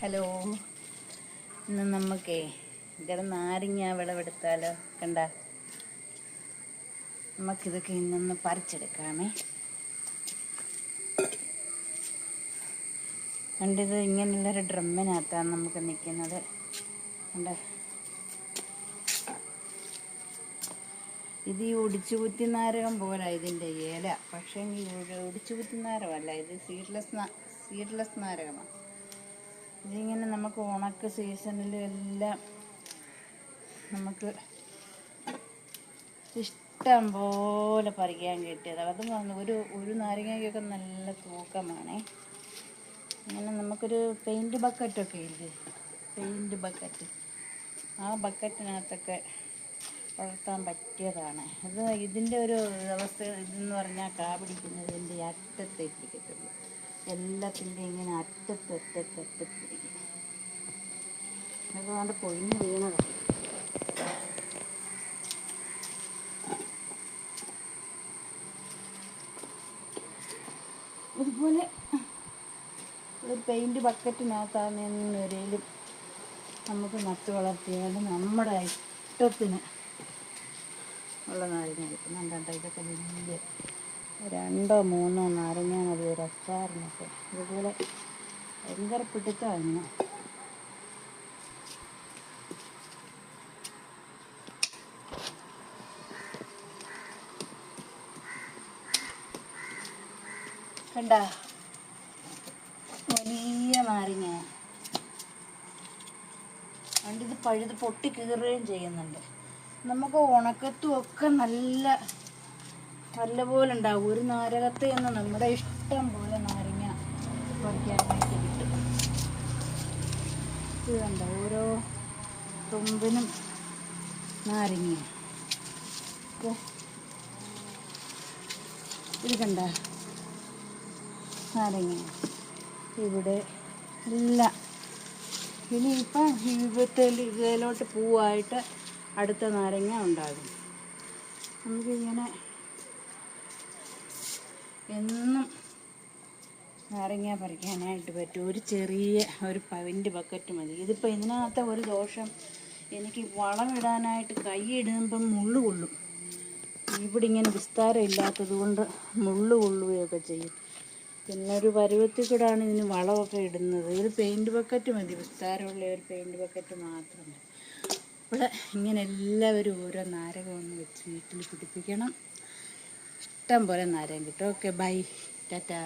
Hello, ഇന്ന് നമുക്കേ ഇതൊരു നാരങ്ങ വിളവെടുത്താലോ? കണ്ട, നമുക്കിതൊക്കെ ഇന്നൊന്ന് പറിച്ചെടുക്കാമേ. കണ്ടിത് ഇങ്ങനെയുള്ളൊരു ഡ്രമ്മിനകത്താണ് നമുക്ക് നിൽക്കുന്നത്. കണ്ട, ഇത് ഈ ഒടിച്ചുകുത്തി നാരകം പോലെ ഇതിൻ്റെ ഇല, പക്ഷേ ഈ ഒടിച്ചുകുത്തി നാരകമല്ല, ഇത് സീഡ്ലെസ് നാരകമാണ്. ഇതിങ്ങനെ നമുക്ക് ഉണക്ക് സീസണിലും എല്ലാം നമുക്ക് ഇഷ്ടം പോലെ പറിക്കാൻ കിട്ടിയത്. അതും ഒരു നാരങ്ങയ്ക്കൊക്കെ നല്ല തൂക്കമാണേ. അങ്ങനെ നമുക്കൊരു പെയിൻറ്റ് ബക്കറ്റൊക്കെ ഇല്ലേ, പെയിൻറ്റ് ബക്കറ്റ്, ആ ബക്കറ്റിനകത്തൊക്കെ വളർത്താൻ പറ്റിയതാണ്. ഇതിൻ്റെ ഒരു അവസ്ഥ ഇതെന്ന് പറഞ്ഞാൽ കാ പിടിക്കുന്നത് ഇതിൻ്റെ അറ്റത്തേ പിടിക്കത്തുള്ളൂ. എല്ലാത്തിൻ്റെ ഇങ്ങനെ അറ്റത്തിരിക്കും. അതുകൊണ്ട് പൊഴിഞ്ഞ് വീണതാണ്. ഇതുപോലെ ഒരു പെയിൻറ്റ് ബക്കറ്റിനകത്താണെന്നൊരേലും നമുക്ക് നട്ട് വളർത്തിയാൽ നമ്മുടെ ഇഷ്ടത്തിന് ഉള്ള നാരങ്ങ കിട്ടുന്നുണ്ടോ. ഇതൊക്കെ വലിയ 2-3 നാരങ്ങ മതി ഒരു അച്ചാറിനൊക്കെ. ഇതുപോലെ ഭയങ്കര പിടുത്തമാണ്. കണ്ട, വലിയ നാരങ്ങ. ഇത് പഴുത് പൊട്ടി കീറുകയും ചെയ്യുന്നുണ്ട്. നമുക്ക് ഉണക്കത്തും ഒക്കെ നല്ലപോലെ ഉണ്ടാവും. ഒരു നാരകത്തിൽ നിന്ന് നമ്മുടെ ഇഷ്ടം പോലെ നാരങ്ങ പറിക്കാനായിട്ട് കിട്ടും. ഇത് കണ്ട, ഓരോ തുമ്പിനും നാരങ്ങ. ഇത് കണ്ട നാരങ്ങ ഇവിടെ എല്ലാം. ഇനിയിപ്പം ഇതിലോട്ട് പൂവായിട്ട് അടുത്ത നാരങ്ങ ഉണ്ടാകും. നമുക്കിങ്ങനെ എന്നും നാരങ്ങ പറിക്കാനായിട്ട് പറ്റും. ഒരു ചെറിയ ഒരു പെയിൻറ്റ് ബക്കറ്റ് മതി. ഇതിപ്പോൾ ഇതിനകത്തെ ഒരു ദോഷം, എനിക്ക് വളമിടാനായിട്ട് കൈ ഇടുമ്പം മുള്ളു കൊള്ളും. ഇവിടെ ഇങ്ങനെ വിസ്താരം ഇല്ലാത്തത് കൊണ്ട് മുള്ളു കൊള്ളുകയൊക്കെ ചെയ്യും. പിന്നെ ഒരു പരുവത്തിൽ കൂടാണ് ഇതിന് വളമൊക്കെ ഇടുന്നത്. ഒരു പെയിൻറ്റ് ബക്കറ്റ് മതി, വിസ്താരമുള്ള ഒരു പെയിൻറ്റ് ബക്കറ്റ് മാത്രം മതി. അപ്പോൾ ഇങ്ങനെ എല്ലാവരും ഓരോ നാരകം ഒന്ന് വെച്ച് വീട്ടിൽ പിടിപ്പിക്കണം. ഇഷ്ടം പോലെ നാരകം കിട്ടും. Okay, bye, Tata.